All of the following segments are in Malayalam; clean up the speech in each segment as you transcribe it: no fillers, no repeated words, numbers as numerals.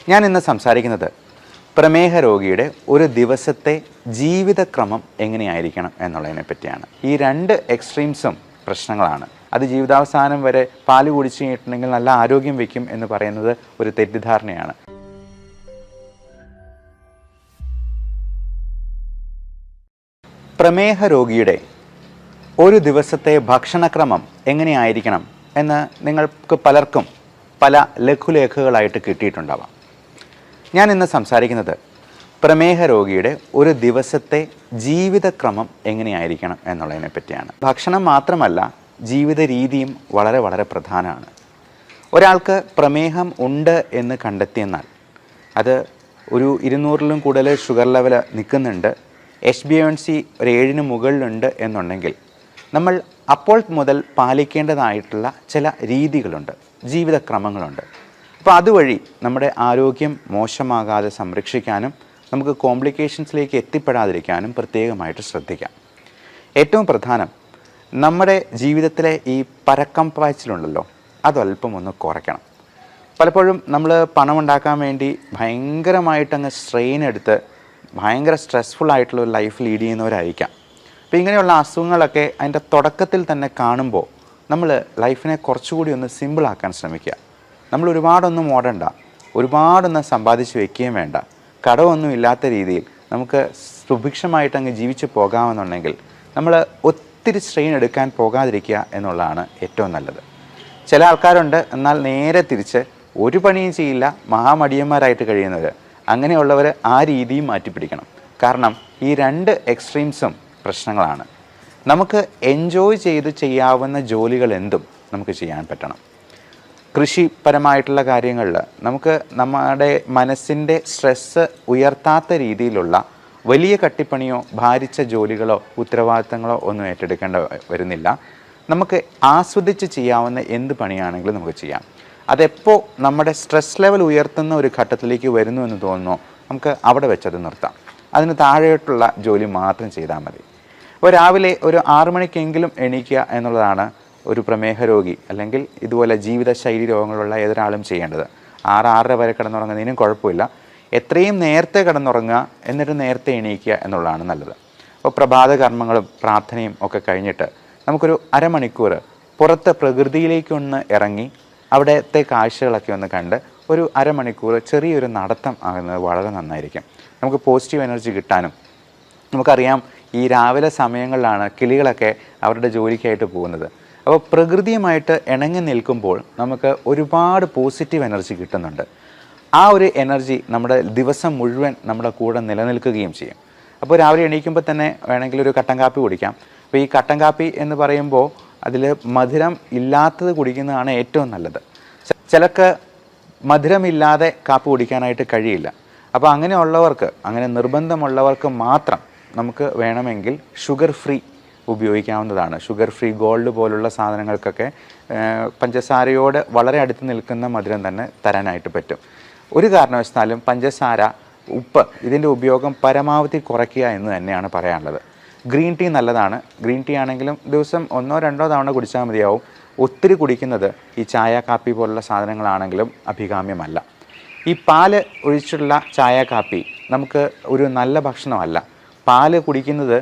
ഞാൻ ഇന്ന് സംസാരിക്കുന്നത് പ്രമേഹ രോഗിയുടെ ഒരു ദിവസത്തെ ജീവിതക്രമം എങ്ങനെയായിരിക്കണം എന്നുള്ളതിനെ പറ്റിയാണ്. ഈ രണ്ട് എക്സ്ട്രീംസും പ്രശ്നങ്ങളാണ്. അത് ജീവിതാവസാനം വരെ പാല് കുടിച്ചു കഴിഞ്ഞിട്ടുണ്ടെങ്കിൽ നല്ല ആരോഗ്യം വയ്ക്കും എന്ന് പറയുന്നത് ഒരു തെറ്റിദ്ധാരണയാണ്. പ്രമേഹ രോഗിയുടെ ഒരു ദിവസത്തെ ഭക്ഷണക്രമം എങ്ങനെയായിരിക്കണം എന്ന് നിങ്ങൾക്ക് പലർക്കും പല ലഘുലേഖകളായിട്ട് കിട്ടിയിട്ടുണ്ടാവാം. ഞാൻ ഇന്ന് സംസാരിക്കുന്നത് പ്രമേഹ രോഗിയുടെ ഒരു ദിവസത്തെ ജീവിതക്രമം എങ്ങനെയായിരിക്കണം എന്നുള്ളതിനെ പറ്റിയാണ്. ഭക്ഷണം മാത്രമല്ല, ജീവിത രീതിയും വളരെ വളരെ പ്രധാനമാണ്. ഒരാൾക്ക് പ്രമേഹം ഉണ്ട് എന്ന് കണ്ടെത്തിയെന്നാൽ അത് ഒരു 200-ലും കൂടുതൽ ഷുഗർ ലെവൽ നിൽക്കുന്നുണ്ട്, HbA1c ഒരു 7-ന് മുകളിലുണ്ട് എന്നുണ്ടെങ്കിൽ നമ്മൾ അപ്പോൾ മുതൽ പാലിക്കേണ്ടതായിട്ടുള്ള ചില രീതികളുണ്ട്, ജീവിതക്രമങ്ങളുണ്ട്. അപ്പോൾ അതുവഴി നമ്മുടെ ആരോഗ്യം മോശമാകാതെ സംരക്ഷിക്കാനും നമുക്ക് കോംപ്ലിക്കേഷൻസിലേക്ക് എത്തിപ്പെടാതിരിക്കാനും പ്രത്യേകമായിട്ട് ശ്രദ്ധിക്കാം. ഏറ്റവും പ്രധാനം, നമ്മുടെ ജീവിതത്തിലെ ഈ പരക്കം പാച്ചിലുണ്ടല്ലോ, അതല്പം ഒന്ന് കുറയ്ക്കണം. പലപ്പോഴും നമ്മൾ പണമുണ്ടാക്കാൻ വേണ്ടി ഭയങ്കരമായിട്ടങ്ങ് സ്ട്രെയിൻ എടുത്ത് ഭയങ്കര സ്ട്രെസ്ഫുൾ ആയിട്ടുള്ള ഒരു ലൈഫ് ലീഡ് ചെയ്യുന്നവരായിരിക്കാം. അപ്പോൾ ഇങ്ങനെയുള്ള അസുഖങ്ങളൊക്കെ അതിൻ്റെ തുടക്കത്തിൽ തന്നെ കാണുമ്പോൾ നമ്മൾ ലൈഫിനെ കുറച്ചുകൂടി ഒന്ന് സിമ്പിളാക്കാൻ ശ്രമിക്കുക. നമ്മൾ ഒരുപാടൊന്നും ഓടണ്ട, ഒരുപാടൊന്നും സമ്പാദിച്ച് വയ്ക്കുകയും വേണ്ട, കടമൊന്നും ഇല്ലാത്ത രീതിയിൽ നമുക്ക് സുഭിക്ഷമായിട്ട് അങ്ങ് ജീവിച്ച് പോകാമെന്നുണ്ടെങ്കിൽ നമ്മൾ ഒത്തിരി സ്ട്രെയിൻ എടുക്കാൻ പോകാതിരിക്കുക എന്നുള്ളതാണ് ഏറ്റവും നല്ലത്. ചില ആൾക്കാരുണ്ട്, എന്നാൽ നേരെ തിരിച്ച് ഒരു പണിയും ചെയ്യില്ല, മഹാമടിയന്മാരായിട്ട് കഴിയുന്നവർ. അങ്ങനെയുള്ളവർ ആ രീതിയും മാറ്റിപ്പിടിക്കണം. കാരണം ഈ രണ്ട് എക്സ്ട്രീംസും പ്രശ്നങ്ങളാണ്. നമുക്ക് എൻജോയ് ചെയ്ത് ചെയ്യാവുന്ന ജോലികൾ എന്തും നമുക്ക് ചെയ്യാൻ പറ്റണം. കൃഷിപരമായിട്ടുള്ള കാര്യങ്ങളിൽ നമുക്ക് നമ്മുടെ മനസ്സിൻ്റെ സ്ട്രെസ്സ് ഉയർത്താത്ത രീതിയിലുള്ള വലിയ കട്ടിപ്പണിയോ ഭാരിച്ച ജോലികളോ ഉത്തരവാദിത്തങ്ങളോ ഒന്നും ഏറ്റെടുക്കേണ്ട വരുന്നില്ല. നമുക്ക് ആസ്വദിച്ച് ചെയ്യാവുന്ന എന്ത് പണിയാണെങ്കിലും നമുക്ക് ചെയ്യാം. അതെപ്പോൾ നമ്മുടെ സ്ട്രെസ് ലെവൽ ഉയർത്തുന്ന ഒരു ഘട്ടത്തിലേക്ക് വരുന്നു എന്ന് തോന്നുന്നു, നമുക്ക് അവിടെ വെച്ചത് നിർത്താം. അതിന് താഴെയായിട്ടുള്ള ജോലി മാത്രം ചെയ്താൽ മതി. അപ്പോൾ രാവിലെ ഒരു 6 മണിക്കെങ്കിലും എണീക്കുക എന്നുള്ളതാണ് ഒരു പ്രമേഹ രോഗി അല്ലെങ്കിൽ ഇതുപോലെ ജീവിതശൈലി രോഗങ്ങളുള്ള ഏതൊരാളും ചെയ്യേണ്ടത്. 6-6:30 വരെ കിടന്നുറങ്ങുന്നതിനും കുഴപ്പമില്ല. എത്രയും നേരത്തെ കിടന്നുറങ്ങുക, എന്നിട്ട് നേരത്തെ എണീക്കുക എന്നുള്ളതാണ് നല്ലത്. അപ്പോൾ പ്രഭാത കർമ്മങ്ങളും പ്രാർത്ഥനയും ഒക്കെ കഴിഞ്ഞിട്ട് നമുക്കൊരു അരമണിക്കൂർ പുറത്ത് പ്രകൃതിയിലേക്കൊന്ന് ഇറങ്ങി അവിടുത്തെ കാഴ്ചകളൊക്കെ ഒന്ന് കണ്ട് ഒരു അരമണിക്കൂർ ചെറിയൊരു നടത്തം ആകുന്നത് വളരെ നന്നായിരിക്കും. നമുക്ക് പോസിറ്റീവ് എനർജി കിട്ടാനും, നമുക്കറിയാം ഈ രാവിലെ സമയങ്ങളിലാണ് കിളികളൊക്കെ അവരുടെ ജോലിക്കായിട്ട് പോകുന്നത്. അപ്പോൾ പ്രകൃതിയുമായിട്ട് ഇണങ്ങി നിൽക്കുമ്പോൾ നമുക്ക് ഒരുപാട് പോസിറ്റീവ് എനർജി കിട്ടുന്നുണ്ട്. ആ ഒരു എനർജി നമ്മുടെ ദിവസം മുഴുവൻ നമ്മുടെ കൂടെ നിലനിൽക്കുകയും ചെയ്യും. അപ്പോൾ രാവിലെ എണീക്കുമ്പോൾ തന്നെ വേണമെങ്കിൽ ഒരു കട്ടൻ കാപ്പി കുടിക്കാം. അപ്പോൾ ഈ കട്ടൻ കാപ്പി എന്ന് പറയുമ്പോൾ അതിൽ മധുരം ഇല്ലാത്തത് കുടിക്കുന്നതാണ് ഏറ്റവും നല്ലത്. ചിലർക്ക് മധുരമില്ലാതെ കാപ്പി കുടിക്കാനായിട്ട് കഴിയില്ല. അപ്പോൾ അങ്ങനെയുള്ളവർക്ക്, അങ്ങനെ നിർബന്ധമുള്ളവർക്ക് മാത്രം നമുക്ക് വേണമെങ്കിൽ ഷുഗർ ഫ്രീ ഉപയോഗിക്കാവുന്നതാണ്. ഷുഗർ ഫ്രീ ഗോൾഡ് പോലുള്ള സാധനങ്ങൾക്കൊക്കെ പഞ്ചസാരയോട് വളരെ അടുത്ത് നിൽക്കുന്ന മധുരം തന്നെ തരാനായിട്ട് പറ്റും. ഒരു കാരണവശാലും പഞ്ചസാര, ഉപ്പ് ഇതിൻ്റെ ഉപയോഗം പരമാവധി കുറയ്ക്കുക എന്ന് തന്നെയാണ് പറയാനുള്ളത്. ഗ്രീൻ ടീ നല്ലതാണ്. ഗ്രീൻ ടീ ആണെങ്കിലും ദിവസം 1-2 തവണ കുടിച്ചാൽ മതിയാവും. ഒത്തിരി കുടിക്കുന്നത് ഈ ചായ കാപ്പി പോലുള്ള സാധനങ്ങളാണെങ്കിലും അഭികാമ്യമല്ല. ഈ പാല് ഒഴിച്ചുള്ള ചായ കാപ്പി നമുക്ക് ഒരു നല്ല ഭക്ഷണമല്ല. പാല് കുടിക്കുന്നത്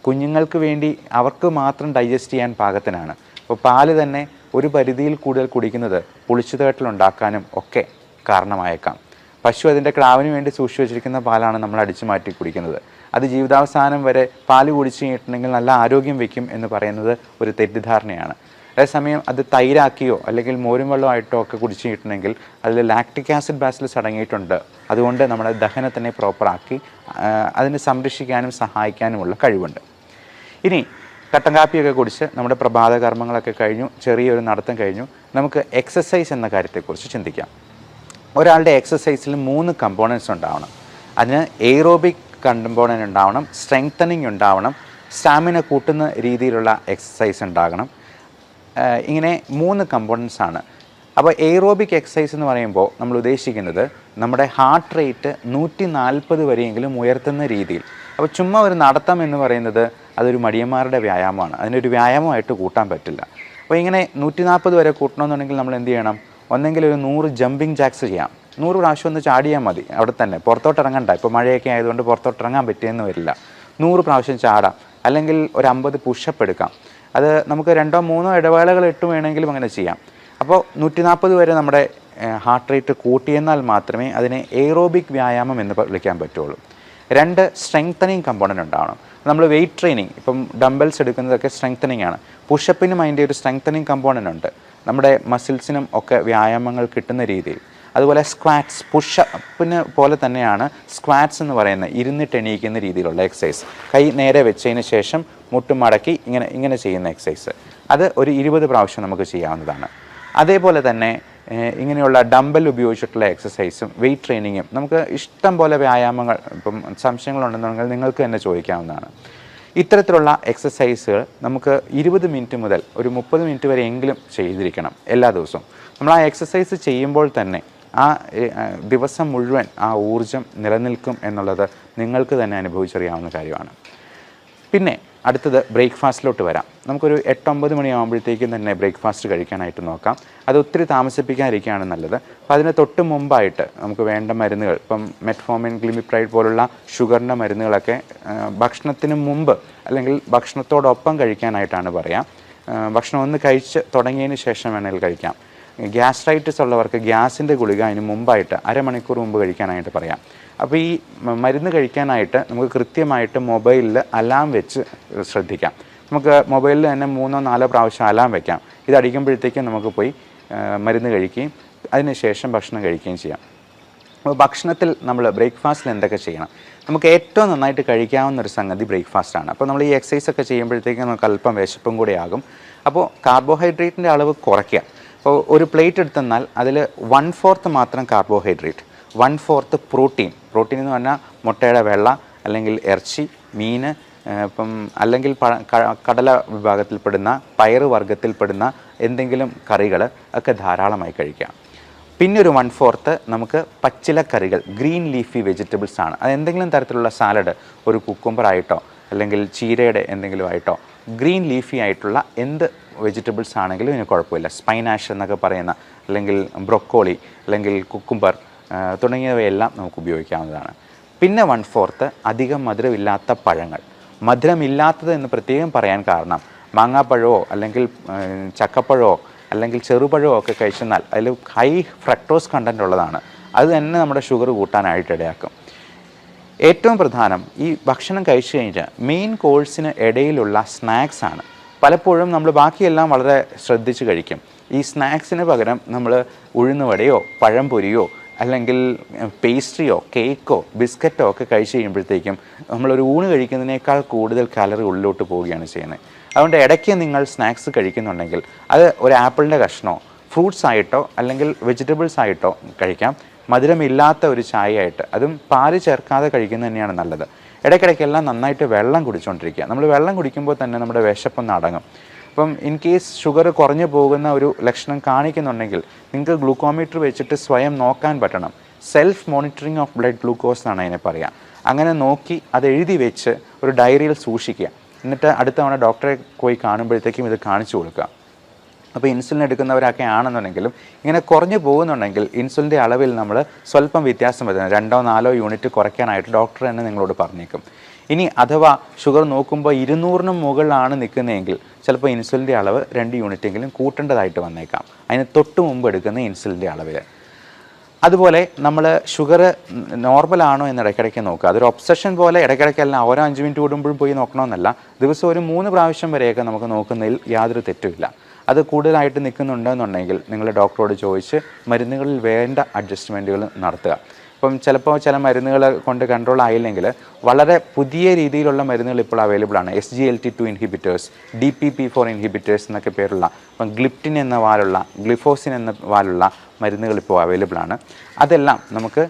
കുഞ്ഞുങ്ങൾക്ക് വേണ്ടി അവർക്ക് മാത്രം ഡൈജസ്റ്റ് ചെയ്യാൻ പാകത്തിനാണ്. അപ്പോൾ പാല് തന്നെ ഒരു പരിധിയിൽ കൂടുതൽ കുടിക്കുന്നത് പുളിച്ചുതേട്ടലുണ്ടാക്കാനും ഒക്കെ കാരണമായേക്കാം. പശു അതിൻ്റെ ക്രാവിന് വേണ്ടി സൂക്ഷിച്ചു വച്ചിരിക്കുന്ന പാലാണ് നമ്മൾ അടിച്ചു മാറ്റി കുടിക്കുന്നത്. അത് ജീവിതാവസാനം വരെ പാല് കുടിച്ചു കഴിഞ്ഞിട്ടുണ്ടെങ്കിൽ നല്ല ആരോഗ്യം വയ്ക്കും എന്ന് പറയുന്നത് ഒരു തെറ്റിദ്ധാരണയാണ്. അതേസമയം അത് തൈരാക്കിയോ അല്ലെങ്കിൽ മോരും വെള്ളമായിട്ടോ ഒക്കെ കുടിച്ചു കഴിഞ്ഞിട്ടുണ്ടെങ്കിൽ അതിൽ ലാക്റ്റിക് ആസിഡ് ബാസിലസ് അടങ്ങിയിട്ടുണ്ട്. അതുകൊണ്ട് നമ്മുടെ ദഹനത്തിനെ പ്രോപ്പറാക്കി അതിനെ സംരക്ഷിക്കാനും സഹായിക്കാനുമുള്ള കഴിവുണ്ട്. ഇനി കട്ടൻ കാപ്പിയൊക്കെ കുടിച്ച് നമ്മുടെ പ്രഭാത കർമ്മങ്ങളൊക്കെ കഴിഞ്ഞു, ചെറിയൊരു നടത്തം കഴിഞ്ഞു, നമുക്ക് എക്സസൈസ് എന്ന കാര്യത്തെക്കുറിച്ച് ചിന്തിക്കാം. ഒരാളുടെ എക്സസൈസിൽ 3 കമ്പോണൻസ് ഉണ്ടാവണം. അതിന് എയ്റോബിക് കമ്പോണൻറ്റ് ഉണ്ടാവണം, സ്ട്രെങ്തനിങ് ഉണ്ടാവണം, സ്റ്റാമിന കൂട്ടുന്ന രീതിയിലുള്ള എക്സസൈസ് ഉണ്ടാകണം. ഇങ്ങനെ 3 കമ്പോണൻസ് ആണ്. അപ്പോൾ എയ്റോബിക് എക്സസൈസ് എന്ന് പറയുമ്പോൾ നമ്മൾ ഉദ്ദേശിക്കുന്നത് നമ്മുടെ ഹാർട്ട് റേറ്റ് 140 വരെയെങ്കിലും ഉയർത്തുന്ന രീതിയിൽ. അപ്പോൾ ചുമ്മാ ഒരു നടത്തം എന്ന് പറയുന്നത് അതൊരു മടിയന്മാരുടെ വ്യായാമമാണ്. അതിനൊരു വ്യായാമമായിട്ട് കൂട്ടാൻ പറ്റില്ല. അപ്പോൾ ഇങ്ങനെ 140 വരെ കൂട്ടണമെന്നുണ്ടെങ്കിൽ നമ്മൾ എന്ത് ചെയ്യണം? ഒന്നെങ്കിൽ ഒരു 100 ജമ്പിങ് ജാക്സ് ചെയ്യാം, 100 പ്രാവശ്യം ഒന്ന് ചാടിയാൽ മതി. അവിടെ തന്നെ പുറത്തോട്ട് ഇറങ്ങണ്ട. ഇപ്പോൾ മഴയൊക്കെ ആയതുകൊണ്ട് പുറത്തോട്ട് ഇറങ്ങാൻ പറ്റിയെന്ന് വരില്ല. 100 പ്രാവശ്യം ചാടാം. അല്ലെങ്കിൽ ഒരു 50 പുഷപ്പ് എടുക്കാം. അത് നമുക്ക് 2-3 ഇടവേളകൾ ഇട്ട് വേണമെങ്കിലും അങ്ങനെ ചെയ്യാം. അപ്പോൾ 140 വരെ നമ്മുടെ ഹാർട്ട് റേറ്റ് കൂട്ടിയെന്നാൽ മാത്രമേ അതിനെ എയ്റോബിക് വ്യായാമം എന്ന് വിളിക്കാൻ പറ്റുള്ളൂ. 2 സ്ട്രെങ്തനിങ് കമ്പോണൻ്റ് ഉണ്ടാവണം. നമ്മൾ വെയിറ്റ് ട്രെയിനിങ്, ഇപ്പം ഡംബൽസ് എടുക്കുന്നതൊക്കെ സ്ട്രെങ്തനിങ് ആണ്. പുഷപ്പിനും അതിൻ്റെ ഒരു സ്ട്രെങ്തനിങ് കമ്പോണൻ്റ് ഉണ്ട്, നമ്മുടെ മസിൽസിനും ഒക്കെ വ്യായാമങ്ങൾ കിട്ടുന്ന രീതിയിൽ. അതുപോലെ സ്ക്വാറ്റ്സ്, പുഷപ്പിന് പോലെ തന്നെയാണ് സ്ക്വാറ്റ്സ് എന്ന് പറയുന്നത്, ഇരുന്നിട്ട് എണീക്കുന്ന രീതിയിലുള്ള എക്സസൈസ്. കൈ നേരെ വെച്ചതിന് ശേഷം മുട്ടും മടക്കി ഇങ്ങനെ ചെയ്യുന്ന എക്സസൈസ്. അത് ഒരു 20 പ്രാവശ്യം നമുക്ക് ചെയ്യാവുന്നതാണ്. അതേപോലെ തന്നെ ഇങ്ങനെയുള്ള ഡംബൽ ഉപയോഗിച്ചിട്ടുള്ള എക്സസൈസും വെയിറ്റ് ട്രെയിനിങ്ങും നമുക്ക് ഇഷ്ടം പോലെ വ്യായാമങ്ങൾ, ഇപ്പം സംശയങ്ങളുണ്ടെന്നുണ്ടെങ്കിൽ നിങ്ങൾക്ക് തന്നെ ചോദിക്കാവുന്നതാണ്. ഇത്തരത്തിലുള്ള എക്സസൈസുകൾ നമുക്ക് 20 മിനിറ്റ് മുതൽ ഒരു 30 മിനിറ്റ് വരെ എങ്കിലും ചെയ്തിരിക്കണം എല്ലാ ദിവസവും. നമ്മൾ ആ എക്സസൈസ് ചെയ്യുമ്പോൾ തന്നെ ആ ദിവസം മുഴുവൻ ആ ഊർജം നിലനിൽക്കും എന്നുള്ളത് നിങ്ങൾക്ക് തന്നെ അനുഭവിച്ചറിയാവുന്ന കാര്യമാണ്. പിന്നെ അടുത്തത് ബ്രേക്ക്ഫാസ്റ്റിലോട്ട് വരാം. നമുക്കൊരു 8-9 മണിയാകുമ്പോഴത്തേക്കും തന്നെ ബ്രേക്ക്ഫാസ്റ്റ് കഴിക്കാനായിട്ട് നോക്കാം. അത് ഒത്തിരി താമസിപ്പിക്കാതിരിക്കുകയാണ് നല്ലത്. അപ്പോൾ അതിന് തൊട്ട് മുമ്പായിട്ട് നമുക്ക് വേണ്ട മരുന്നുകൾ, ഇപ്പം മെറ്റ്ഫോമിൻ, ഗ്ലിമിപ്രൈഡ് പോലുള്ള ഷുഗറിൻ്റെ മരുന്നുകളൊക്കെ ഭക്ഷണത്തിന് മുമ്പ് അല്ലെങ്കിൽ ഭക്ഷണത്തോടൊപ്പം കഴിക്കാനായിട്ടാണ് പറയാം. ഭക്ഷണം ഒന്ന് കഴിച്ച് തുടങ്ങിയതിന് ശേഷം വേണമെങ്കിൽ കഴിക്കാം. ഗ്യാസ്ട്രൈറ്റിസ് ഉള്ളവർക്ക് ഗ്യാസിൻ്റെ ഗുളിക അതിന് മുമ്പായിട്ട് അരമണിക്കൂർ മുമ്പ് കഴിക്കാനായിട്ട് പറയാം. അപ്പോൾ ഈ മരുന്ന് കഴിക്കാനായിട്ട് നമുക്ക് കൃത്യമായിട്ട് മൊബൈലിൽ അലാം വെച്ച് ശ്രദ്ധിക്കാം. നമുക്ക് മൊബൈലിൽ തന്നെ 3-4 പ്രാവശ്യം അലാം വയ്ക്കാം. ഇതടിക്കുമ്പോഴത്തേക്കും നമുക്ക് പോയി മരുന്ന് കഴിക്കുകയും അതിനുശേഷം ഭക്ഷണം കഴിക്കുകയും ചെയ്യാം. അപ്പോൾ ഭക്ഷണത്തിൽ നമ്മൾ ബ്രേക്ക്ഫാസ്റ്റിൽ എന്തൊക്കെ ചെയ്യണം? നമുക്ക് ഏറ്റവും നന്നായിട്ട് കഴിക്കാവുന്ന ഒരു സംഗതി ബ്രേക്ക്ഫാസ്റ്റാണ്. അപ്പോൾ നമ്മൾ ഈ എക്സസൈസ് ഒക്കെ ചെയ്യുമ്പോഴത്തേക്കും നമുക്ക് അല്പം വിശപ്പും കൂടെ ആകും. അപ്പോൾ കാർബോഹൈഡ്രേറ്റിൻ്റെ അളവ് കുറയ്ക്കുക. അപ്പോൾ ഒരു പ്ലേറ്റ് എടുത്തെന്നാൽ അതിൽ 1/4 മാത്രം കാർബോഹൈഡ്രേറ്റ്, 1/4 പ്രോട്ടീൻ എന്ന് പറഞ്ഞാൽ മുട്ടയുടെ വെള്ള അല്ലെങ്കിൽ ഇറച്ചി, മീൻ, ഇപ്പം അല്ലെങ്കിൽ കടല വിഭാഗത്തിൽപ്പെടുന്ന പയറ് വർഗ്ഗത്തിൽപ്പെടുന്ന എന്തെങ്കിലും കറികൾ ഒക്കെ ധാരാളമായി കഴിക്കാം. പിന്നെ ഒരു 1/4 നമുക്ക് പച്ചിലക്കറികൾ, ഗ്രീൻ ലീഫി വെജിറ്റബിൾസ് ആണ്. അത് എന്തെങ്കിലും തരത്തിലുള്ള സാലഡ്, ഒരു കുക്കുംബറായിട്ടോ അല്ലെങ്കിൽ ചീരയുടെ എന്തെങ്കിലും ആയിട്ടോ, ഗ്രീൻ ലീഫി ആയിട്ടുള്ള എന്ത് വെജിറ്റബിൾസ് ആണെങ്കിലും ഇതിന് കുഴപ്പമില്ല. സ്പൈനാഷ് എന്നൊക്കെ പറയുന്ന, അല്ലെങ്കിൽ ബ്രൊക്കോളി, അല്ലെങ്കിൽ കുക്കുംബർ തുടങ്ങിയവയെല്ലാം നമുക്ക് ഉപയോഗിക്കാവുന്നതാണ്. പിന്നെ 1/4 അധികം മധുരമില്ലാത്ത പഴങ്ങൾ. മധുരമില്ലാത്തത് എന്ന് പ്രത്യേകം പറയാൻ കാരണം മാങ്ങാപ്പഴമോ അല്ലെങ്കിൽ ചക്കപ്പഴമോ അല്ലെങ്കിൽ ചെറുപഴമോ ഒക്കെ കഴിച്ചെന്നാൽ അതിൽ ഹൈ ഫ്രക്ടോസ് കണ്ടൻറ്റ് ഉള്ളതാണ്. അത് തന്നെ നമ്മുടെ ഷുഗർ കൂട്ടാനായിട്ട് ഇടയാക്കും. ഏറ്റവും പ്രധാനം ഈ ഭക്ഷണം കഴിച്ചു കഴിഞ്ഞാൽ മെയിൻ കോഴ്സിന് ഇടയിലുള്ള സ്നാക്സ് ആണ്. പലപ്പോഴും നമ്മൾ ബാക്കിയെല്ലാം വളരെ ശ്രദ്ധിച്ച് കഴിക്കും. ഈ സ്നാക്സിന് പകരം നമ്മൾ ഉഴുന്നുവടയോ പഴംപൊരിയോ അല്ലെങ്കിൽ പേസ്ട്രിയോ കേക്കോ ബിസ്ക്കറ്റോ ഒക്കെ കഴിച്ച് കഴിയുമ്പോഴത്തേക്കും നമ്മളൊരു ഊണ് കഴിക്കുന്നതിനേക്കാൾ കൂടുതൽ കാലറി ഉള്ളിലോട്ട് പോവുകയാണ് ചെയ്യുന്നത്. അതുകൊണ്ട് ഇടയ്ക്ക് നിങ്ങൾ സ്നാക്സ് കഴിക്കുന്നുണ്ടെങ്കിൽ അത് ഒരു ആപ്പിളിൻ്റെ കഷ്ണമോ ഫ്രൂട്ട്സ് ആയിട്ടോ അല്ലെങ്കിൽ വെജിറ്റബിൾസ് ആയിട്ടോ കഴിക്കാം. മധുരമില്ലാത്ത ഒരു ചായയായിട്ട്, അതും പാല് ചേർക്കാതെ കഴിക്കുന്നത് തന്നെയാണ് നല്ലത്. ഇടയ്ക്കിടയ്ക്കെല്ലാം നന്നായിട്ട് വെള്ളം കുടിച്ചുകൊണ്ടിരിക്കുക. നമ്മൾ വെള്ളം കുടിക്കുമ്പോൾ തന്നെ നമ്മുടെ വിശപ്പൊന്ന് അടങ്ങും. അപ്പം ഇൻ കേസ് ഷുഗർ കുറഞ്ഞു പോകുന്ന ഒരു ലക്ഷണം കാണിക്കുന്നുണ്ടെങ്കിൽ നിങ്ങൾക്ക് ഗ്ലൂക്കോമീറ്റർ വെച്ചിട്ട് സ്വയം നോക്കാൻ പറ്റണം. Self monitoring of blood glucose എന്നാണ് അതിനെ പറയുക. അങ്ങനെ നോക്കി അത് എഴുതി വെച്ച് ഒരു ഡയറിയിൽ സൂക്ഷിക്കുക. എന്നിട്ട് അടുത്ത തവണ ഡോക്ടറെ പോയി കാണുമ്പോഴത്തേക്കും ഇത് കാണിച്ചു കൊടുക്കുക. അപ്പോൾ ഇൻസുലിൻ എടുക്കുന്നവരൊക്കെ ആണെന്നുണ്ടെങ്കിലും ഇങ്ങനെ കുറഞ്ഞു പോകുന്നുണ്ടെങ്കിൽ ഇൻസുലിൻ്റെ അളവിൽ നമ്മൾ സ്വല്പം വ്യത്യാസം വരുന്നത് 2-4 യൂണിറ്റ് കുറയ്ക്കാനായിട്ട് ഡോക്ടർ തന്നെ നിങ്ങളോട് പറഞ്ഞേക്കും. ഇനി അഥവാ ഷുഗർ നോക്കുമ്പോൾ 200-ന് മുകളിലാണ് നിൽക്കുന്നതെങ്കിൽ ചിലപ്പോൾ ഇൻസുലിൻ്റെ അളവ് 2 യൂണിറ്റെങ്കിലും കൂട്ടേണ്ടതായിട്ട് വന്നേക്കാം, അതിന് തൊട്ട് മുമ്പ് എടുക്കുന്ന ഇൻസുലിൻ്റെ അളവിൽ. അതുപോലെ നമ്മൾ ഷുഗർ നോർമലാണോ എന്ന് ഇടയ്ക്കിടയ്ക്ക് നോക്കുക. അതൊരു ഒബ്സഷൻ പോലെ ഇടയ്ക്കിടയ്ക്കെല്ലാം ഓരോ 5 മിനിറ്റ് കൂടുമ്പോഴും പോയി നോക്കണമെന്നല്ല. ദിവസം ഒരു 3 പ്രാവശ്യം വരെയൊക്കെ നമുക്ക് നോക്കുന്നതിൽ യാതൊരു തെറ്റുമില്ല. അത് കൂടുതലായിട്ട് നിൽക്കുന്നുണ്ടെന്നുണ്ടെങ്കിൽ നിങ്ങൾ ഡോക്ടറോട് ചോദിച്ച് മരുന്നുകളിൽ വേണ്ട അഡ്ജസ്റ്റ്മെൻറ്റുകൾ നടത്തുക. ഇപ്പം ചിലപ്പോൾ ചില മരുന്നുകൾ കൊണ്ട് കൺട്രോൾ ആയില്ലെങ്കിൽ വളരെ പുതിയ രീതിയിലുള്ള മരുന്നുകൾ ഇപ്പോൾ അവൈലബിൾ ആണ്. SGLT2 ഇൻഹിബിറ്റേഴ്സ്, DPP4 ഇൻഹിബിറ്റേഴ്സ് എന്നൊക്കെ പേരുള്ള, ഇപ്പം ഗ്ലിപ്റ്റിൻ എന്ന വാലുള്ള, ഗ്ലിഫോസിൻ എന്ന വാലുള്ള മരുന്നുകൾ ഇപ്പോൾ അവൈലബിൾ ആണ്. അതെല്ലാം നമുക്ക്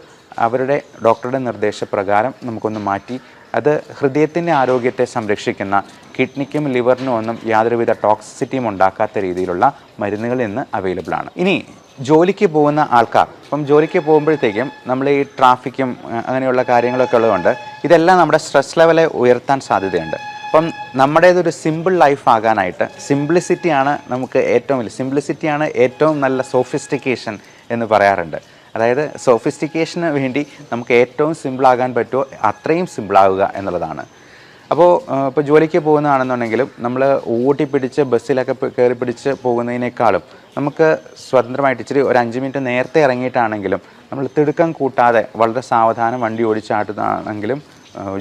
അവരുടെ ഡോക്ടറുടെ നിർദ്ദേശപ്രകാരം നമുക്കൊന്ന് മാറ്റി അത് ഹൃദയത്തിൻ്റെ ആരോഗ്യത്തെ സംരക്ഷിക്കുന്ന, കിഡ്നിക്കും ലിവറിനും ഒന്നും യാതൊരുവിധ ടോക്സിസിറ്റിയും ഉണ്ടാക്കാത്ത രീതിയിലുള്ള മരുന്നുകൾ ഇന്ന് അവൈലബിൾ ആണ്. ഇനി ജോലിക്ക് പോകുന്ന ആൾക്കാർ, ഇപ്പം ജോലിക്ക് പോകുമ്പോഴത്തേക്കും നമ്മൾ ഈ ട്രാഫിക്കും അങ്ങനെയുള്ള കാര്യങ്ങളൊക്കെ ഉള്ളതുകൊണ്ട് ഇതെല്ലാം നമ്മുടെ സ്ട്രെസ് ലെവലെ ഉയർത്താൻ സാധ്യതയുണ്ട്. അപ്പം നമ്മുടേതൊരു സിമ്പിൾ ലൈഫ് ആകാനായിട്ട് സിംപ്ലിസിറ്റിയാണ് നമുക്ക് ഏറ്റവും വലിയ, സിംപ്ലിസിറ്റിയാണ് ഏറ്റവും നല്ല സോഫിസ്റ്റിക്കേഷൻ എന്ന് പറയാറുണ്ട്. അതായത് സോഫിസ്റ്റിക്കേഷന് വേണ്ടി നമുക്ക് ഏറ്റവും സിമ്പിളാകാൻ പറ്റുമോ അത്രയും സിമ്പിളാവുക എന്നുള്ളതാണ്. അപ്പോൾ ഇപ്പോൾ ജോലിക്ക് പോകുന്നതാണെന്നുണ്ടെങ്കിലും നമ്മൾ ഊട്ടിപ്പിടിച്ച് ബസ്സിലൊക്കെ കയറി പിടിച്ച് പോകുന്നതിനേക്കാളും നമുക്ക് സ്വതന്ത്രമായിട്ട് ഇച്ചിരി ഒരു 5 മിനിറ്റ് നേരത്തെ ഇറങ്ങിയിട്ടാണെങ്കിലും നമ്മൾ തിടുക്കം കൂട്ടാതെ വളരെ സാവധാനം വണ്ടി ഓടിച്ചാട്ടുന്നതാണെങ്കിലും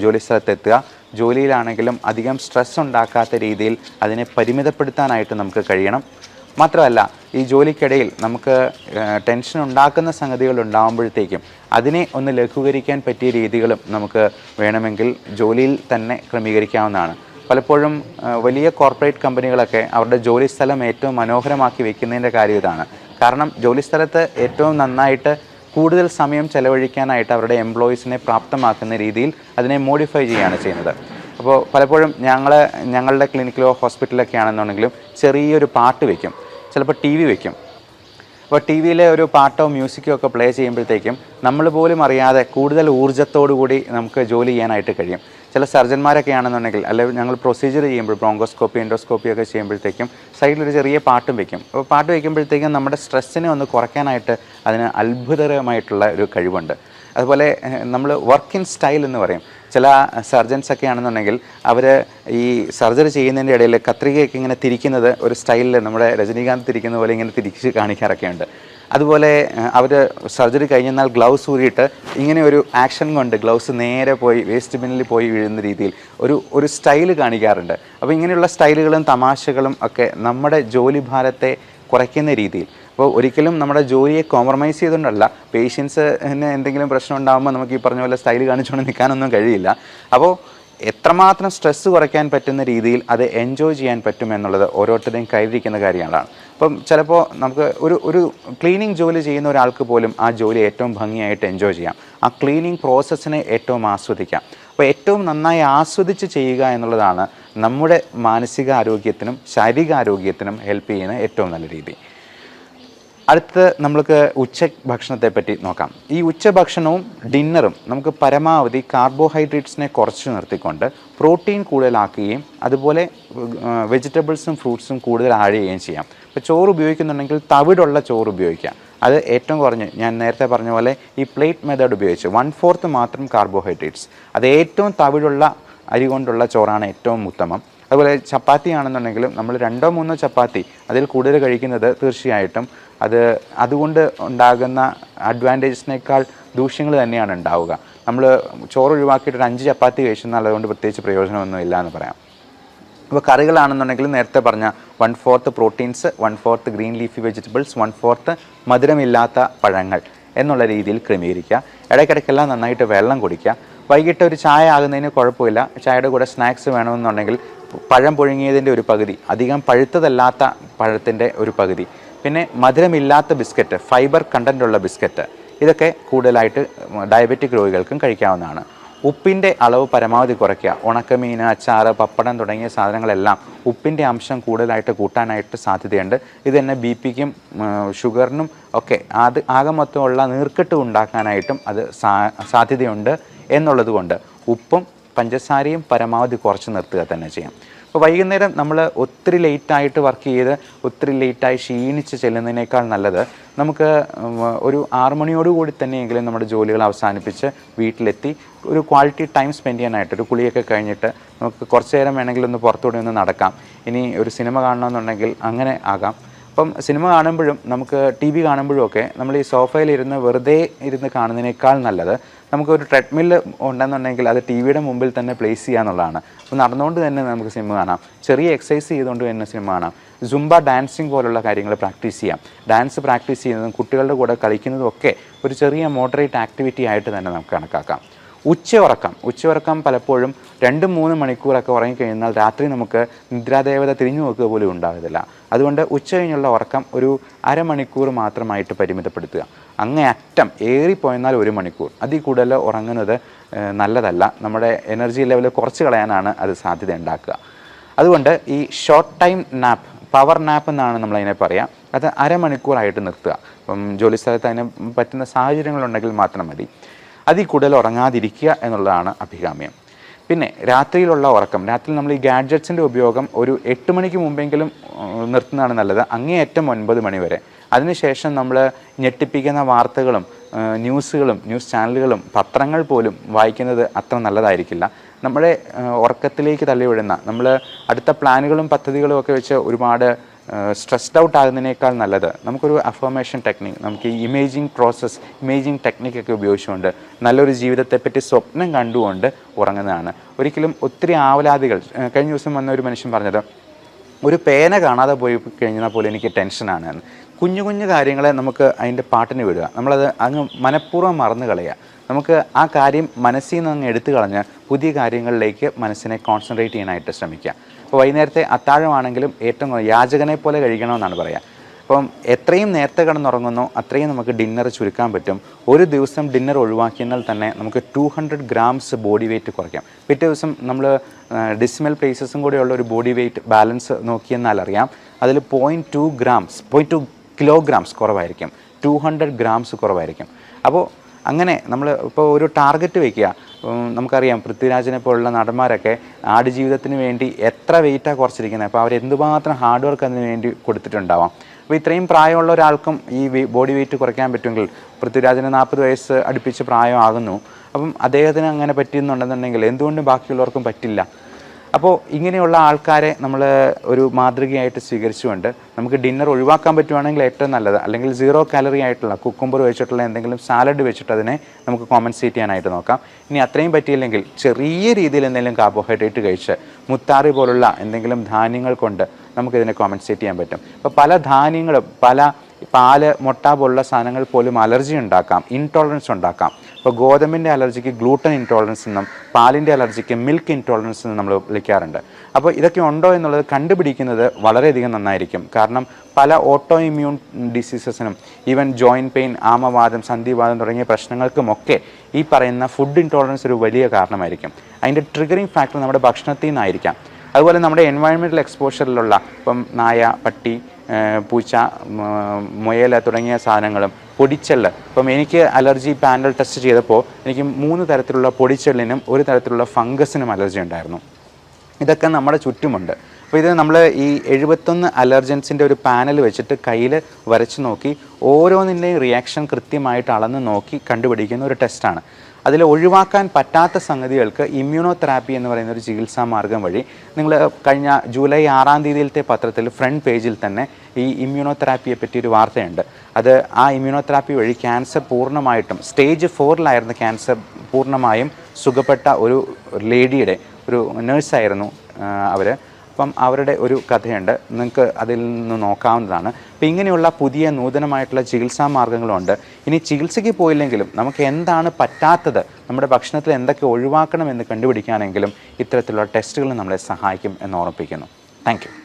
ജോലി സ്ഥലത്തെത്തുക. ജോലിയിലാണെങ്കിലും അധികം സ്ട്രെസ് ഉണ്ടാക്കാത്ത രീതിയിൽ അതിനെ പരിമിതപ്പെടുത്താനായിട്ട് നമുക്ക് കഴിയണം. മാത്രമല്ല ഈ ജോലിക്കിടയിൽ നമുക്ക് ടെൻഷൻ ഉണ്ടാക്കുന്ന സംഗതികൾ ഉണ്ടാകുമ്പോഴത്തേക്കും അതിനെ ഒന്ന് ലഘൂകരിക്കാൻ പറ്റിയ രീതികളും നമുക്ക് വേണമെങ്കിൽ ജോലിയിൽ തന്നെ ക്രമീകരിക്കാവുന്നതാണ്. പലപ്പോഴും വലിയ കോർപ്പറേറ്റ് കമ്പനികളൊക്കെ അവരുടെ ജോലി സ്ഥലം ഏറ്റവും മനോഹരമാക്കി വെക്കുന്നതിൻ്റെ കാര്യം ഇതാണ്. കാരണം ജോലി സ്ഥലത്ത് ഏറ്റവും നന്നായിട്ട് കൂടുതൽ സമയം ചെലവഴിക്കാനായിട്ട് അവരുടെ എംപ്ലോയീസിനെ പ്രാപ്തമാക്കുന്ന രീതിയിൽ അതിനെ മോഡിഫൈ ചെയ്യുകയാണ് ചെയ്യുന്നത്. അപ്പോൾ പലപ്പോഴും ഞങ്ങളുടെ ക്ലിനിക്കിലോ ഹോസ്പിറ്റലൊക്കെ ആണെന്നുണ്ടെങ്കിലും ചെറിയൊരു പാട്ട് വയ്ക്കും, ചിലപ്പോൾ ടി വി വയ്ക്കും. അപ്പോൾ ടി വിയിലെ ഒരു പാട്ടോ മ്യൂസിക്കോ ഒക്കെ പ്ലേ ചെയ്യുമ്പോഴത്തേക്കും നമ്മൾ പോലും അറിയാതെ കൂടുതൽ ഊർജ്ജത്തോടു കൂടി നമുക്ക് ജോലി ചെയ്യാനായിട്ട് കഴിയും. ചില സർജന്മാരൊക്കെ ആണെന്നുണ്ടെങ്കിൽ അല്ലെങ്കിൽ ഞങ്ങൾ പ്രൊസീജിയർ ചെയ്യുമ്പോൾ ബ്രോങ്കോസ്കോപ്പി എൻഡോസ്കോപ്പി ഒക്കെ ചെയ്യുമ്പോഴത്തേക്കും സൈഡിലൊരു ചെറിയ പാട്ടും വയ്ക്കും. അപ്പോൾ പാട്ട് വയ്ക്കുമ്പോഴത്തേക്കും നമ്മുടെ സ്ട്രെസ്സിനെ ഒന്ന് കുറയ്ക്കാനായിട്ട് അതിന് അത്ഭുതകരമായിട്ടുള്ള ഒരു കഴിവുണ്ട്. അതുപോലെ നമ്മൾ വർക്ക് ഇൻ സ്റ്റൈൽ എന്ന് പറയും. ചില സർജൻസൊക്കെ ആണെന്നുണ്ടെങ്കിൽ അവർ ഈ സർജറി ചെയ്യുന്നതിൻ്റെ ഇടയിൽ കത്രികയൊക്കെ ഇങ്ങനെ തിരിക്കുന്നത് ഒരു സ്റ്റൈലിൽ നമ്മുടെ രജനീകാന്ത് തിരിക്കുന്ന പോലെ ഇങ്ങനെ തിരിച്ച് കാണിക്കാറൊക്കെ ഉണ്ട്. അതുപോലെ അവർ സർജറി കഴിഞ്ഞെന്നാൽ ഗ്ലൗസ് ഊരിയിട്ട് ഇങ്ങനെ ഒരു ആക്ഷൻ കൊണ്ട് ഗ്ലൗസ് നേരെ പോയി വേസ്റ്റ് ബിന്നിൽ പോയി വീഴുന്ന രീതിയിൽ ഒരു സ്റ്റൈൽ കാണിക്കാറുണ്ട്. അപ്പോൾ ഇങ്ങനെയുള്ള സ്റ്റൈലുകളും തമാശകളും ഒക്കെ നമ്മുടെ ജോലി ഭാരത്തെ കുറയ്ക്കുന്ന രീതിയിൽ, അപ്പോൾ ഒരിക്കലും നമ്മുടെ ജോലിയെ കോംപ്രമൈസ് ചെയ്തുകൊണ്ടല്ല, പേഷ്യൻസിന് എന്തെങ്കിലും പ്രശ്നം ഉണ്ടാകുമ്പോൾ നമുക്ക് ഈ പറഞ്ഞ പോലെ സ്റ്റൈൽ കാണിച്ചുകൊണ്ട് നിൽക്കാനൊന്നും കഴിയില്ല. അപ്പോൾ എത്രമാത്രം സ്ട്രെസ്സ് കുറയ്ക്കാൻ പറ്റുന്ന രീതിയിൽ അത് എൻജോയ് ചെയ്യാൻ പറ്റുമെന്നുള്ളത് ഓരോരുത്തരുടെയും കയ്യിലിരിക്കുന്ന കാര്യങ്ങളാണ്. അപ്പം ചിലപ്പോൾ നമുക്ക് ഒരു ക്ലീനിങ് ജോലി ചെയ്യുന്ന ഒരാൾക്ക് പോലും ആ ജോലി ഏറ്റവും ഭംഗിയായിട്ട് എൻജോയ് ചെയ്യാം. ആ ക്ലീനിങ് പ്രോസസ്സിനെ ഏറ്റവും ആസ്വദിക്കാം. അപ്പോൾ ഏറ്റവും നന്നായി ആസ്വദിച്ച് ചെയ്യുക എന്നുള്ളതാണ് നമ്മുടെ മാനസികാരോഗ്യത്തിനും ശാരീരികാരോഗ്യത്തിനും ഹെൽപ്പ് ചെയ്യുന്ന ഏറ്റവും നല്ല രീതി. അടുത്ത് നമ്മൾക്ക് ഭക്ഷണത്തെ പറ്റി നോക്കാം. ഈ ഉച്ചഭക്ഷണവും ഡിന്നറും നമുക്ക് പരമാവധി കാർബോഹൈഡ്രേറ്റ്സിനെ കുറച്ച് നിർത്തിക്കൊണ്ട് പ്രോട്ടീൻ കൂടുതലാക്കുകയും അതുപോലെ വെജിറ്റബിൾസും ഫ്രൂട്ട്സും കൂടുതൽ ആഡ് ചെയ്യുകയും ചെയ്യാം. ഇപ്പോൾ ചോറ് ഉപയോഗിക്കുന്നുണ്ടെങ്കിൽ തവിടുള്ള ചോറ് ഉപയോഗിക്കാം. അത് ഏറ്റവും കുറഞ്ഞ് ഞാൻ നേരത്തെ പറഞ്ഞ പോലെ ഈ പ്ലേറ്റ് മെത്തേഡ് ഉപയോഗിച്ച് 1/4 മാത്രം കാർബോഹൈഡ്രേറ്റ്സ്, അത് ഏറ്റവും തവിടുള്ള അരി കൊണ്ടുള്ള ചോറാണ് ഏറ്റവും ഉത്തമം. അതുപോലെ ചപ്പാത്തി ആണെന്നുണ്ടെങ്കിലും നമ്മൾ 2-3 ചപ്പാത്തി അതിൽ കൂടുതൽ കഴിക്കുന്നത് തീർച്ചയായിട്ടും അതുകൊണ്ട് ഉണ്ടാകുന്ന അഡ്വാൻറ്റേജസിനേക്കാൾ ദൂഷ്യങ്ങൾ തന്നെയാണ് ഉണ്ടാവുക. നമ്മൾ ചോറ് ഒഴിവാക്കിയിട്ട് ഒരു 5 ചപ്പാത്തി കഴിച്ചെന്നാൽ അതുകൊണ്ട് പ്രത്യേകിച്ച് പ്രയോജനമൊന്നും ഇല്ല എന്ന് പറയാം. ഇപ്പോൾ കറികളാണെന്നുണ്ടെങ്കിൽ നേരത്തെ പറഞ്ഞ 1/4 പ്രോട്ടീൻസ്, 1/4 ഗ്രീൻ ലീഫി വെജിറ്റബിൾസ്, 1/4 മധുരമില്ലാത്ത പഴങ്ങൾ എന്നുള്ള രീതിയിൽ ക്രമീകരിക്കുക. ഇടയ്ക്കിടയ്ക്കെല്ലാം നന്നായിട്ട് വെള്ളം കുടിക്കുക. വൈകിട്ട് ഒരു ചായ ആകുന്നതിന് കുഴപ്പമില്ല. ചായയുടെ കൂടെ സ്നാക്സ് വേണമെന്നുണ്ടെങ്കിൽ പഴം പുഴുങ്ങിയതിൻ്റെ ഒരു പകുതി, അധികം പഴുത്തതല്ലാത്ത പഴത്തിൻ്റെ ഒരു പകുതി, പിന്നെ മധുരമില്ലാത്ത ബിസ്ക്കറ്റ്, ഫൈബർ കണ്ടൻ്റുള്ള ബിസ്ക്കറ്റ്, ഇതൊക്കെ കൂടുതലായിട്ട് ഡയബറ്റിക് രോഗികൾക്കും കഴിക്കാവുന്നതാണ്. ഉപ്പിൻ്റെ അളവ് പരമാവധി കുറയ്ക്കുക. ഉണക്കമീൻ, അച്ചാറ്, പപ്പടം തുടങ്ങിയ സാധനങ്ങളെല്ലാം ഉപ്പിൻ്റെ അംശം കൂടുതലായിട്ട് കൂട്ടാനായിട്ട് സാധ്യതയുണ്ട്. ഇത് തന്നെ BP-ക്കും ഷുഗറിനും ഒക്കെ ആകെ മൊത്തമുള്ള നീർക്കെട്ട് ഉണ്ടാക്കാനായിട്ടും അത് സാധ്യതയുണ്ട് എന്നുള്ളത് കൊണ്ട് ഉപ്പും പഞ്ചസാരയും പരമാവധി കുറച്ച് നിർത്തുക തന്നെ ചെയ്യാം. അപ്പോൾ വൈകുന്നേരം നമ്മൾ ഒത്തിരി ലേറ്റായിട്ട് വർക്ക് ചെയ്ത് ഒത്തിരി ലേറ്റായി ക്ഷീണിച്ച് ചെല്ലുന്നതിനേക്കാൾ നല്ലത് നമുക്ക് ഒരു 6 മണിയോടുകൂടി തന്നെയെങ്കിലും നമ്മുടെ ജോലികൾ അവസാനിപ്പിച്ച് വീട്ടിലെത്തി ഒരു ക്വാളിറ്റി ടൈം സ്പെൻഡ് ചെയ്യാനായിട്ട്, ഒരു കുളിയൊക്കെ കഴിഞ്ഞിട്ട് നമുക്ക് കുറച്ച് നേരം വേണമെങ്കിൽ ഒന്ന് പുറത്തുകൂടി ഒന്ന് നടക്കാം. ഇനി ഒരു സിനിമ കാണണമെന്നുണ്ടെങ്കിൽ അങ്ങനെ ആകാം. അപ്പം സിനിമ കാണുമ്പോഴും നമുക്ക് TV കാണുമ്പോഴും ഒക്കെ നമ്മൾ ഈ സോഫയിലിരുന്ന് വെറുതെ ഇരുന്ന് കാണുന്നതിനേക്കാൾ നല്ലത് നമുക്കൊരു ട്രെഡ്മില്ല് ഉണ്ടെന്നുണ്ടെങ്കിൽ അത് TVയുടെ മുമ്പിൽ തന്നെ പ്ലേസ് ചെയ്യുക എന്നുള്ളതാണ്. അപ്പോൾ നടന്നുകൊണ്ട് തന്നെ നമുക്ക് സിനിമ കാണാം, ചെറിയ എക്സസൈസ് ചെയ്തുകൊണ്ട് തന്നെ സിനിമ കാണാം. സുംബ ഡാൻസിങ് പോലുള്ള കാര്യങ്ങൾ പ്രാക്ടീസ് ചെയ്യാം. ഡാൻസ് പ്രാക്ടീസ് ചെയ്യുന്നതും കുട്ടികളുടെ കൂടെ കളിക്കുന്നതും ഒക്കെ ഒരു ചെറിയ മോഡറേറ്റ് ആക്ടിവിറ്റി ആയിട്ട് തന്നെ നമുക്ക് കണക്കാക്കാം. ഉച്ചയുറക്കം പലപ്പോഴും 2-3 മണിക്കൂറൊക്കെ ഉറങ്ങിക്കഴിഞ്ഞാൽ രാത്രി നമുക്ക് നിദ്രാദേവത തിരിഞ്ഞു നോക്കുക പോലും ഉണ്ടാകത്തില്ല. അതുകൊണ്ട് ഉച്ച കഴിഞ്ഞുള്ള ഉറക്കം ഒരു അരമണിക്കൂർ മാത്രമായിട്ട് പരിമിതപ്പെടുത്തുക. അങ്ങേയറ്റം ഏറിപ്പോയെന്നാൽ 1 മണിക്കൂർ, അതിൽ കൂടുതൽ ഉറങ്ങുന്നത് നല്ലതല്ല. നമ്മുടെ എനർജി ലെവൽ കുറച്ച് കളയാനാണ് അത് സാധ്യത ഉണ്ടാക്കുക. അതുകൊണ്ട് ഈ short time nap, power nap എന്നാണ് നമ്മളതിനെ പറയുക, അത് അരമണിക്കൂറായിട്ട് നിർത്തുക. ഇപ്പം ജോലിസ്ഥലത്ത് അതിന് പറ്റുന്ന സാഹചര്യങ്ങളുണ്ടെങ്കിൽ മാത്രം മതി. അതിൽ കൂടുതൽ ഉറങ്ങാതിരിക്കുക എന്നുള്ളതാണ് അഭികാമ്യം. പിന്നെ രാത്രിയിലുള്ള ഉറക്കം, രാത്രി നമ്മൾ ഈ ഗാഡ്ജറ്റ്സിൻ്റെ ഉപയോഗം ഒരു 8 മണിക്ക് മുമ്പെങ്കിലും നിർത്തുന്നതാണ് നല്ലത്, അങ്ങേയറ്റം 9 മണി വരെ. അതിനുശേഷം നമ്മൾ ഞെട്ടിപ്പിക്കുന്ന വാർത്തകളും ന്യൂസുകളും ന്യൂസ് ചാനലുകളും പത്രങ്ങൾ പോലും വായിക്കുന്നത് അത്ര നല്ലതായിരിക്കില്ല. നമ്മുടെ ഉറക്കത്തിലേക്ക് തള്ളിവിടുന്ന നമ്മൾ അടുത്ത പ്ലാനുകളും പദ്ധതികളും ഒക്കെ വെച്ച് ഒരുപാട് സ്ട്രെസ്ഡ് ഔട്ട് ആകുന്നതിനേക്കാൾ നല്ലത് നമുക്കൊരു അഫർമേഷൻ ടെക്നിക്ക്, നമുക്ക് ഈ ഇമേജിങ് ടെക്നിക്കൊക്കെ ഉപയോഗിച്ചുകൊണ്ട് നല്ലൊരു ജീവിതത്തെപ്പറ്റി സ്വപ്നം കണ്ടുകൊണ്ട് ഉറങ്ങുന്നതാണ്. ഒരിക്കലും ഒത്തിരി ആവലാതികൾ, കഴിഞ്ഞ ദിവസം വന്ന ഒരു മനുഷ്യൻ പറഞ്ഞത്, ഒരു പേന കാണാതെ പോയി കഴിഞ്ഞാൽ പോലും എനിക്ക് ടെൻഷനാണ് എന്ന്. കുഞ്ഞു കുഞ്ഞു കാര്യങ്ങളെ നമുക്ക് അതിൻ്റെ പാട്ടിന് വിടുക, നമ്മളത് അങ്ങ് മനഃപൂർവ്വം മറന്നു കളയുക. നമുക്ക് ആ കാര്യം മനസ്സിൽ നിന്ന് അങ്ങ് എടുത്തു കളഞ്ഞ് പുതിയ കാര്യങ്ങളിലേക്ക് മനസ്സിനെ കോൺസെൻട്രേറ്റ് ചെയ്യാനായിട്ട് ശ്രമിക്കുക. അപ്പോൾ വൈകുന്നേരത്തെ അത്താഴമാണെങ്കിലും ഏറ്റവും യാചകനെ പോലെ കഴിക്കണമെന്നാണ് പറയുക. അപ്പം എത്രയും നേരത്തെ കിടന്നുറങ്ങുന്നോ അത്രയും നമുക്ക് ഡിന്നർ ചുരുക്കാൻ പറ്റും. ഒരു ദിവസം ഡിന്നർ ഒഴിവാക്കിയാൽ തന്നെ നമുക്ക് 200 ഗ്രാംസ് ബോഡി വെയിറ്റ് കുറയ്ക്കാം. പിറ്റേ ദിവസം നമ്മൾ ഡിസിമൽ പ്ലേസസും കൂടെയുള്ള ഒരു ബോഡി വെയിറ്റ് ബാലൻസ് നോക്കിയെന്നാൽ അറിയാം, അതിൽ 0.2 കിലോഗ്രാംസ് കുറവായിരിക്കും, 200 ഗ്രാംസ് കുറവായിരിക്കും. അപ്പോൾ അങ്ങനെ നമ്മൾ ഇപ്പോൾ ഒരു ടാർഗറ്റ് വയ്ക്കുക. നമുക്കറിയാം പൃഥ്വിരാജിനെ പോലുള്ള നടന്മാരൊക്കെ ആടുജീവിതത്തിന് വേണ്ടി എത്ര വെയിറ്റാണ് കുറച്ചിരിക്കുന്നത്. അപ്പോൾ അവരെന്തുമാത്രം ഹാർഡ് വർക്ക് അതിന് വേണ്ടി കൊടുത്തിട്ടുണ്ടാവാം. അപ്പോൾ ഇത്രയും പ്രായമുള്ള ഒരാൾക്കും ഈ ബോഡി വെയിറ്റ് കുറയ്ക്കാൻ പറ്റുമെങ്കിൽ, പൃഥ്വിരാജിന് 40 വയസ്സ് അടുപ്പിച്ച് പ്രായമാകുന്നു, അപ്പം അദ്ദേഹത്തിന് അങ്ങനെ പറ്റുന്നുണ്ടെന്നുണ്ടെങ്കിൽ എന്തുകൊണ്ടും ബാക്കിയുള്ളവർക്കും പറ്റില്ല. അപ്പോൾ ഇങ്ങനെയുള്ള ആൾക്കാരെ നമ്മൾ ഒരു മാതൃകയായിട്ട് സ്വീകരിച്ചുകൊണ്ട് നമുക്ക് ഡിന്നർ ഒഴിവാക്കാൻ പറ്റുവാണെങ്കിൽ ഏറ്റവും നല്ലത്. അല്ലെങ്കിൽ 0 കാലറി ആയിട്ടുള്ള കുക്കുംബർ വെച്ചിട്ടുള്ള എന്തെങ്കിലും സാലഡ് വെച്ചിട്ട് അതിനെ നമുക്ക് കോമ്പൻസേറ്റ് ചെയ്യാനായിട്ട് നോക്കാം. ഇനി അത്രയും പറ്റിയില്ലെങ്കിൽ ചെറിയ രീതിയിൽ എന്തെങ്കിലും കാർബോഹൈഡ്രേറ്റ് കഴിച്ച് മുത്താറി പോലുള്ള എന്തെങ്കിലും ധാന്യങ്ങൾ കൊണ്ട് നമുക്കിതിനെ കോമ്പൻസേറ്റ് ചെയ്യാൻ പറ്റും. ഇപ്പോൾ പല ധാന്യങ്ങളും, പാല്, മുട്ട പോലുള്ള സാധനങ്ങൾ പോലും അലർജി ഉണ്ടാക്കാം, ഇൻടോളറൻസ് ഉണ്ടാക്കാം. ഇപ്പോൾ ഗോതമ്പിൻ്റെ അലർജിക്ക് ഗ്ലൂട്ടൻ ഇൻടോളറൻസ് എന്നും പാലിൻ്റെ അലർജിക്ക് മിൽക്ക് ഇൻടോളറൻസ് എന്നും നമ്മൾ വിളിക്കാറുണ്ട്. അപ്പോൾ ഇതൊക്കെ ഉണ്ടോ എന്നുള്ളത് കണ്ടുപിടിക്കുന്നത് വളരെയധികം നന്നായിരിക്കും. കാരണം പല ഓട്ടോ ഇമ്മ്യൂൺ ഡിസീസസിനും, ഈവൻ ജോയിൻറ്റ് പെയിൻ, ആമവാദം, സന്ധിവാദം തുടങ്ങിയ പ്രശ്നങ്ങൾക്കുമൊക്കെ ഈ പറയുന്ന ഫുഡ് ഇൻടോളറൻസ് ഒരു വലിയ കാരണമായിരിക്കും. അതിൻ്റെ ട്രിഗറിങ് ഫാക്ടർ നമ്മുടെ ഭക്ഷണത്തിൽ നിന്നായിരിക്കാം. അതുപോലെ നമ്മുടെ എൻവയൺമെൻറ്റൽ എക്സ്പോഷറിലുള്ള ഇപ്പം നായ, പട്ടി, പൂച്ച, മുയൽ തുടങ്ങിയ സാധനങ്ങളും പൊടിച്ചെള്ള്. ഇപ്പം എനിക്ക് അലർജി പാനൽ ടെസ്റ്റ് ചെയ്തപ്പോൾ എനിക്ക് 3 തരത്തിലുള്ള പൊടിച്ചെള്ളിനും 1 തരത്തിലുള്ള ഫംഗസിനും അലർജി ഉണ്ടായിരുന്നു. ഇതൊക്കെ നമ്മുടെ ചുറ്റുമുണ്ട്. അപ്പോൾ ഇത് നമ്മൾ ഈ 71 അലർജൻസിൻ്റെ ഒരു പാനൽ വെച്ചിട്ട് കയ്യിൽ വരച്ച് നോക്കി ഓരോന്നിൻ്റെയും റിയാക്ഷൻ കൃത്യമായിട്ട് അളന്ന് നോക്കി കണ്ടുപിടിക്കുന്ന ഒരു ടെസ്റ്റാണ്. അതിൽ ഒഴിവാക്കാൻ പറ്റാത്ത സംഗതികൾക്ക് ഇമ്മ്യൂണോതെറാപ്പി എന്ന് പറയുന്ന ഒരു ചികിത്സാ മാർഗം വഴി, നിങ്ങൾ കഴിഞ്ഞ ജൂലൈ 6-ാം തീയതിയിലത്തെ പത്രത്തിൽ ഫ്രണ്ട് പേജിൽ തന്നെ ഈ ഇമ്മ്യൂണോതെറാപ്പിയെ പറ്റി ഒരു വാർത്തയുണ്ട്. അത് ആ ഇമ്മ്യൂണോതെറാപ്പി വഴി ക്യാൻസർ പൂർണ്ണമായിട്ടും സ്റ്റേജ് 4-ലായിരുന്ന ക്യാൻസർ പൂർണ്ണമായും സുഖപ്പെട്ട ഒരു ലേഡിയുടെ, ഒരു നേഴ്സായിരുന്നു അവർ. അപ്പം അവരുടെ ഒരു കഥയുണ്ട്, നിങ്ങൾക്ക് അതിൽ നിന്ന് നോക്കാവുന്നതാണ്. അപ്പം ഇങ്ങനെയുള്ള പുതിയ നൂതനമായിട്ടുള്ള ചികിത്സാ മാർഗ്ഗങ്ങളുണ്ട്. ഇനി ചികിത്സയ്ക്ക് പോയില്ലെങ്കിലും നമുക്ക് എന്താണ് പറ്റാത്തത്, നമ്മുടെ ഭക്ഷണത്തിൽ എന്തൊക്കെ ഒഴിവാക്കണം എന്ന് കണ്ടുപിടിക്കാനെങ്കിലും ഇത്തരത്തിലുള്ള ടെസ്റ്റുകൾ നമ്മളെ സഹായിക്കും എന്ന് ഓർമ്മിപ്പിക്കുന്നു. Thank you.